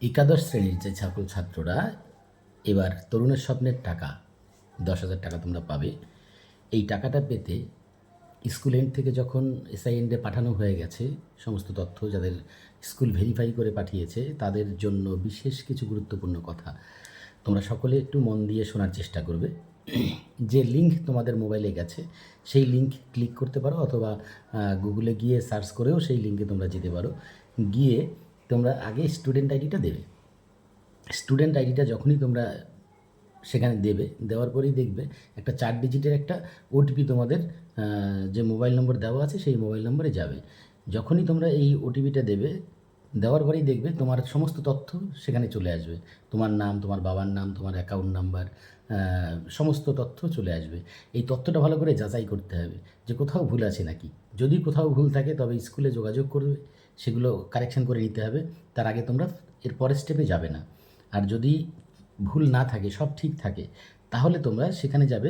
একাদশ শ্রেণীর যে ছাত্ররা এবার তরুণের স্বপ্নের টাকা 10,000 টাকা তোমরা পাবে। এই টাকাটা পেতে স্কুল এন্ড থেকে যখন এসআই এন্ডে পাঠানো হয়ে গেছে সমস্ত তথ্য, যাদের স্কুল ভেরিফাই করে পাঠিয়েছে তাদের জন্য বিশেষ কিছু গুরুত্বপূর্ণ কথা তোমরা সকলে একটু মন দিয়ে শোনার চেষ্টা করবে। যে লিঙ্ক তোমাদের মোবাইলে গেছে সেই লিঙ্ক ক্লিক করতে পারো, অথবা গুগলে গিয়ে সার্চ করেও সেই লিঙ্কে তোমরা যেতে পারো। গিয়ে তোমরা আগে স্টুডেন্ট আইডিটা দেবে। স্টুডেন্ট আইডিটা যখনই তোমরা সেখানে দেবে, দেওয়ার পরেই দেখবে একটা 4 ডিজিটের একটা ওটিপি তোমাদের যে মোবাইল নম্বর দেওয়া আছে সেই মোবাইল নম্বরে যাবে। যখনই তোমরা এই ওটিপিটা দেবে, দেওয়ার পরেই দেখবে তোমার সমস্ত তথ্য সেখানে চলে আসবে। তোমার নাম, তোমার বাবার নাম, তোমার অ্যাকাউন্ট নাম্বার, সমস্ত তথ্য চলে আসবে। এই তথ্যটা ভালো করে যাচাই করতে হবে যে কোথাও ভুল আছে নাকি। যদি কোথাও ভুল থাকে তবে স্কুলে যোগাযোগ করবে, সেগুলো কারেকশন করে নিতে হবে। তার আগে তোমরা এর পরের স্টেপে যাবে না। আর যদি ভুল না থাকে, সব ঠিক থাকে, তাহলে তোমরা সেখানে যাবে,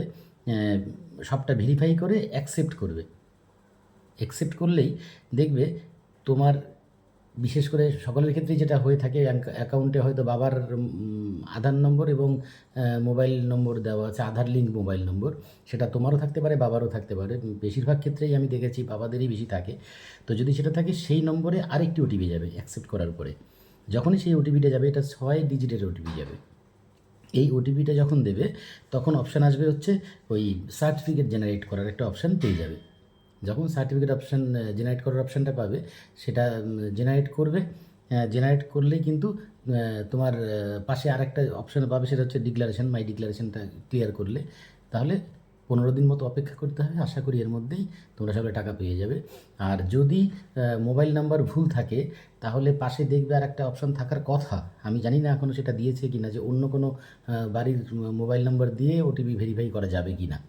সবটা ভেরিফাই করে অ্যাকসেপ্ট করবে। অ্যাকসেপ্ট করলেই দেখবে তোমার, বিশেষ করে সকলের ক্ষেত্রেই যেটা হয়ে থাকে, অ্যাকাউন্টে হয়তো বাবার আধার নম্বর এবং মোবাইল নম্বর দেওয়া আছে, আধার লিঙ্ক মোবাইল নম্বর, সেটা তোমারও থাকতে পারে, বাবারও থাকতে পারে। বেশিরভাগ ক্ষেত্রেই আমি দেখেছি বাবাদেরই বেশি থাকে। তো যদি সেটা থাকে, সেই নম্বরে আরেকটি ওটিপি যাবে অ্যাকসেপ্ট করার পরে। যখনই সেই ওটিপিটা যাবে, এটা 6 ডিজিটের ওটিপি যাবে। এই ওটিপিটা যখন দেবে তখন অপশান আসবে হচ্ছে ওই সার্টিফিকেট জেনারেট করার একটা অপশান পেয়ে যাবে। যখন সার্টিফিকেট অপশান জেনারেট করার অপশানটা পাবে, সেটা জেনারেট করবে। জেনারেট করলেই কিন্তু তোমার পাশে আরেকটা অপশান পাবে, সেটা হচ্ছে ডিক্লারেশন। মাই ডিক্লারেশনটা ক্লিয়ার করলে তাহলে 15 দিন মতো অপেক্ষা করতে হবে। আশা করি এর মধ্যেই তোমরা সবাই টাকা পেয়ে যাবে। আর যদি মোবাইল নাম্বার ভুল থাকে, তাহলে পাশে দেখবে আর একটা অপশান থাকার কথা, আমি জানি না এখনও সেটা দিয়েছে কি না, যে অন্য কোনো বাড়ির মোবাইল নাম্বার দিয়ে ওটিপি ভেরিফাই করা যাবে কি না।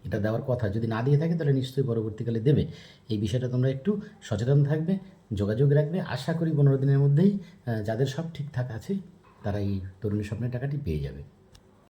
এটা দেওয়ার কথা, যদি না দিয়ে থাকে তাহলে নিশ্চয়ই পরবর্তীকালে দেবে। এই বিষয়টা তোমরা একটু সচেতন থাকবে, যোগাযোগ রাখবে। আশা করি 15 দিনের মধ্যেই যাদের সব ঠিকঠাক আছে তারা এই তরুণী স্বপ্নের টাকাটি পেয়ে যাবে।